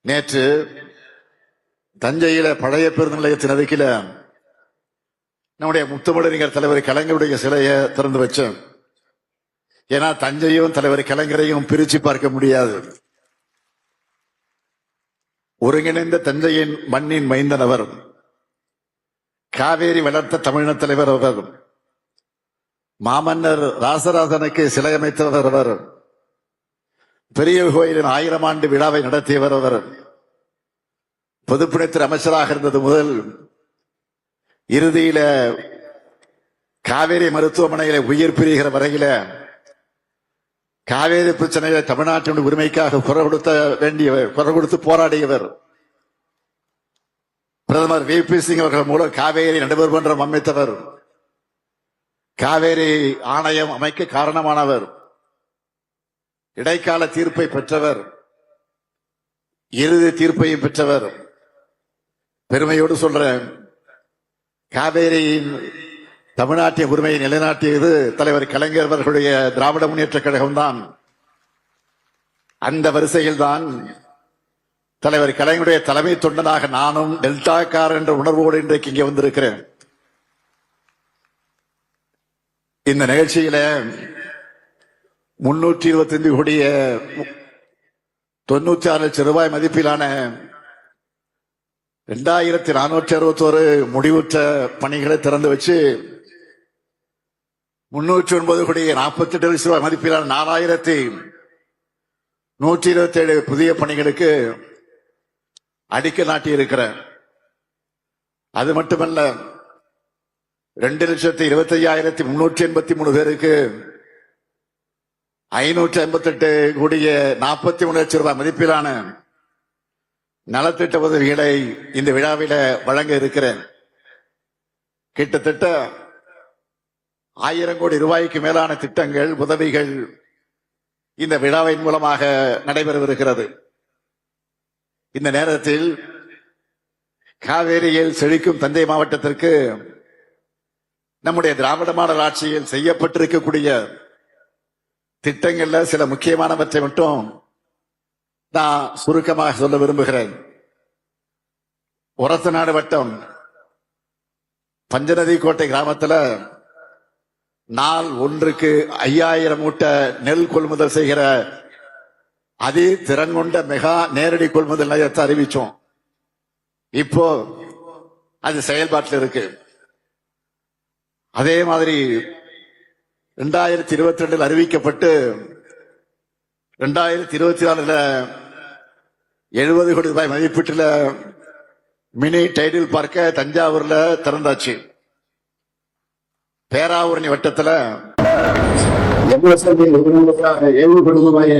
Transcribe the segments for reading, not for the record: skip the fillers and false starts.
நேற்று தஞ்சையில பழைய பேருந்து நிலையத்தின் அருகில நம்முடைய முத்தமிழறிஞர் தலைவர் கலைஞருடைய சிலையை திறந்து வச்சோம். ஏன்னா தஞ்சையும் தலைவர் கலைஞரையும் பிரிச்சு பார்க்க முடியாது. ஒருங்கிணைந்த தஞ்சையின் மண்ணின் மைந்தன் அவர். காவேரி வளர்த்த தமிழின தலைவர் அவர். மாமன்னர் ராசராசனுக்கு சிலை அமைத்தவர் அவர். பெரிய கோயிலின் 1000 ஆண்டு விழாவை நடத்தியவர் அவர். பொதுப்பணித்துறை அமைச்சராக இருந்தது முதல் இறுதியில காவேரி மருத்துவமனையில உயிர் பிரிகிற வரையில காவேரி பிரச்சனையில தமிழ்நாட்டின் உரிமைக்காக குரல் கொடுத்து போராடியவர். பிரதமர் VP சிங் அவர்கள் மூலம் காவேரி நடுவர் மன்றம் அமைத்தவர். காவேரி ஆணையம் அமைக்க காரணமானவர். இடைக்கால தீர்ப்பை பெற்றவர். இறுதி தீர்ப்பையும் பெற்றவர். பெருமையோடு சொல்றேன், காவேரியின் தமிழ்நாட்டிய உரிமையை நிலைநாட்டியது தலைவர் கலைஞர் அவர்களுடைய திராவிட முன்னேற்ற கழகம் தான். அந்த வரிசையில் தான் தலைவர் கலைஞருடைய தலைமை தொண்டனாக நானும் டெல்டாக்கார் என்ற உணர்வோடு இன்றைக்கு இங்கே வந்திருக்கிறேன். இந்த நிகழ்ச்சியில 325 கோடிய 96 லட்சம் ரூபாய் மதிப்பிலான 2461 முடிவுற்ற பணிகளை திறந்து வச்சு 309 கோடிய 48 லட்சம் ரூபாய் மதிப்பிலான 4127 புதிய பணிகளுக்கு அடிக்கல் நாட்டி இருக்கிறேன். அது மட்டுமல்ல, 2,25,383 பேருக்கு 558 கோடிய 43 லட்சம் ரூபாய் மதிப்பிலான நலத்திட்ட உதவிகளை இந்த விழாவில வழங்க இருக்கிறேன். கிட்டத்தட்ட 1000 கோடி ரூபாய்க்கு மேலான திட்டங்கள், உதவிகள் இந்த விழாவின் மூலமாக நடைபெறவிருக்கிறது. இந்த நேரத்தில் காவேரியில் செழிக்கும் தஞ்சை மாவட்டத்திற்கு நம்முடைய திராவிட மாடல் ஆட்சியில் செய்யப்பட்டிருக்கக்கூடிய திட்டங்கள்ல சில முக்கியமானவற்றை மட்டும் நான் சுருக்கமாக சொல்ல விரும்புகிறேன். ஒரத்தநாடு வட்டம் பஞ்சநதி கோட்டை கிராமத்தில் நாள் ஒன்றுக்கு 5000 மூட்டை நெல் கொள்முதல் செய்கிற அதி திறன் கொண்ட மெகா நேரடி கொள்முதல் நிலையத்தை அறிவிச்சோம். இப்போ அது செயல்பாட்டில் இருக்கு. அதே மாதிரி 2022 அறிவிக்கப்பட்டு 2024 70 கோடி ரூபாய் மதிப்பீட்டில் மினி டைடில் பார்க்க தஞ்சாவூர்ல திறந்தாச்சு. பேராவூரணி வட்டத்தில் 7 கோடி ரூபாய்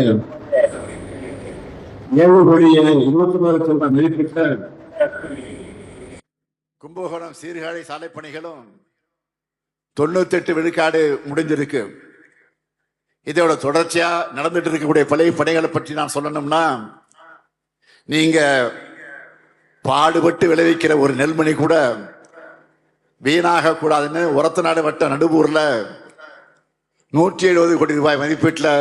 7 கோடியே 21 லட்சம் ரூபாய் மதிப்பீட்ட கும்பகோணம் சீர்காழி சாலை பணிகளும் 98 விழுக்காடு முடிஞ்சிருக்கு. இதோட தொடர்ச்சியா நடந்துட்டு இருக்கக்கூடிய பழைய பணிகளை பற்றி நான் சொல்லணும்னா, நீங்க பாடுபட்டு விளைவிக்கிற ஒரு நெல்மணி கூட வீணாக கூடாதுன்னு ஒரத்தநாடு வட்ட நடுவூர்ல 170 கோடி ரூபாய் மதிப்பீட்டில்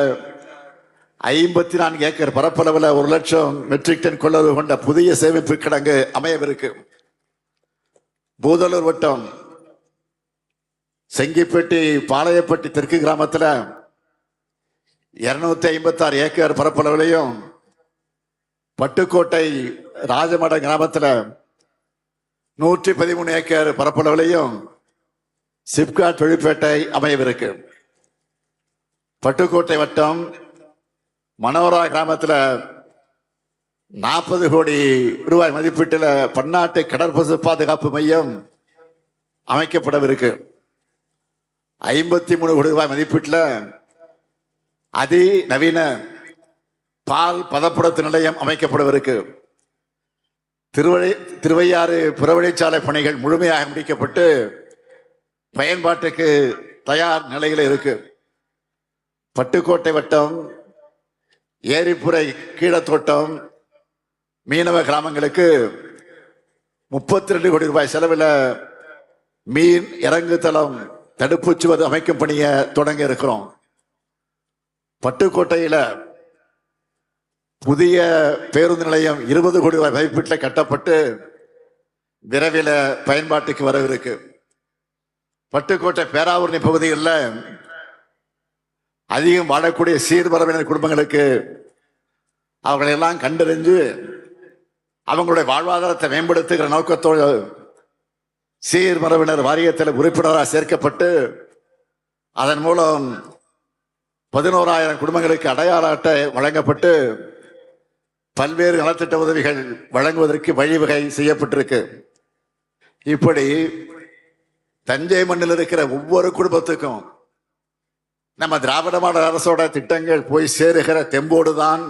54 ஏக்கர் பரப்பளவில் 1 லட்சம் மெட்ரிக் டன் கொள்ளளவு கொண்ட புதிய சேமிப்பு கிடங்கு அமையவிருக்கு. பூதலூர் வட்டம் செங்கிப்பட்டி பாளையப்பட்டி தெற்கு கிராமத்தில் 256 ஏக்கர் பரப்பளவிலையும், பட்டுக்கோட்டை ராஜமடம் கிராமத்தில் 113 ஏக்கர் பரப்பளவிலையும் சிப்காட் தொழிற்பேட்டை அமையவிருக்கு. பட்டுக்கோட்டை வட்டம் மனோரா கிராமத்தில் 40 கோடி ரூபாய் மதிப்பீட்டில் பன்னாட்டு கடற்பசு பாதுகாப்பு மையம் அமைக்கப்படவிருக்கு. 53 கோடி ரூபாய் மதிப்பீட்டில் அதி நவீன பால் பதப்படுத்து நிலையம் அமைக்கப்படவிருக்கு. திருவையாறு புறவழிச்சாலை பணிகள் முழுமையாக முடிக்கப்பட்டு பயன்பாட்டுக்கு தயார் நிலையில் இருக்கு. பட்டுக்கோட்டை வட்டம் ஏரிப்புரை கீழத்தோட்டம் மீனவ கிராமங்களுக்கு 32 கோடி ரூபாய் செலவில் மீன் இறங்கு தளம் தடுப்புச்சுவது அமைக்கும் பணியை தொடங்க இருக்கிறோம். பட்டுக்கோட்டையில புதிய பேருந்து நிலையம் 20 கோடி ரூபாய் மதிப்பீட்டில் கட்டப்பட்டு விரைவில் பயன்பாட்டுக்கு வரவிருக்கு. பட்டுக்கோட்டை பேராவூரணி பகுதிகளில் அதிகம் வாழக்கூடிய சீர்மரபினர் குடும்பங்களுக்கு அவர்களை எல்லாம் கண்டறிஞ்சு அவங்களுடைய வாழ்வாதாரத்தை மேம்படுத்துகிற நோக்கத்தோடு சீர்மரபினர் வாரியத்தில் உறுப்பினராக சேர்க்கப்பட்டு அதன் மூலம் 11,000 குடும்பங்களுக்கு அடையாள அட்டை வழங்கப்பட்டு பல்வேறு நலத்திட்ட உதவிகள் வழங்குவதற்கு வழிவகை செய்யப்பட்டிருக்கு. இப்படி தஞ்சை மண்ணில் இருக்கிற ஒவ்வொரு குடும்பத்துக்கும் நம்ம திராவிட மாடல் அரசோட திட்டங்கள் போய் சேருகிற தெம்போடுதான்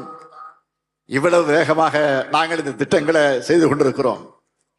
இவ்வளவு வேகமாக நாங்கள் இந்த திட்டங்களை செய்து கொண்டிருக்கிறோம்.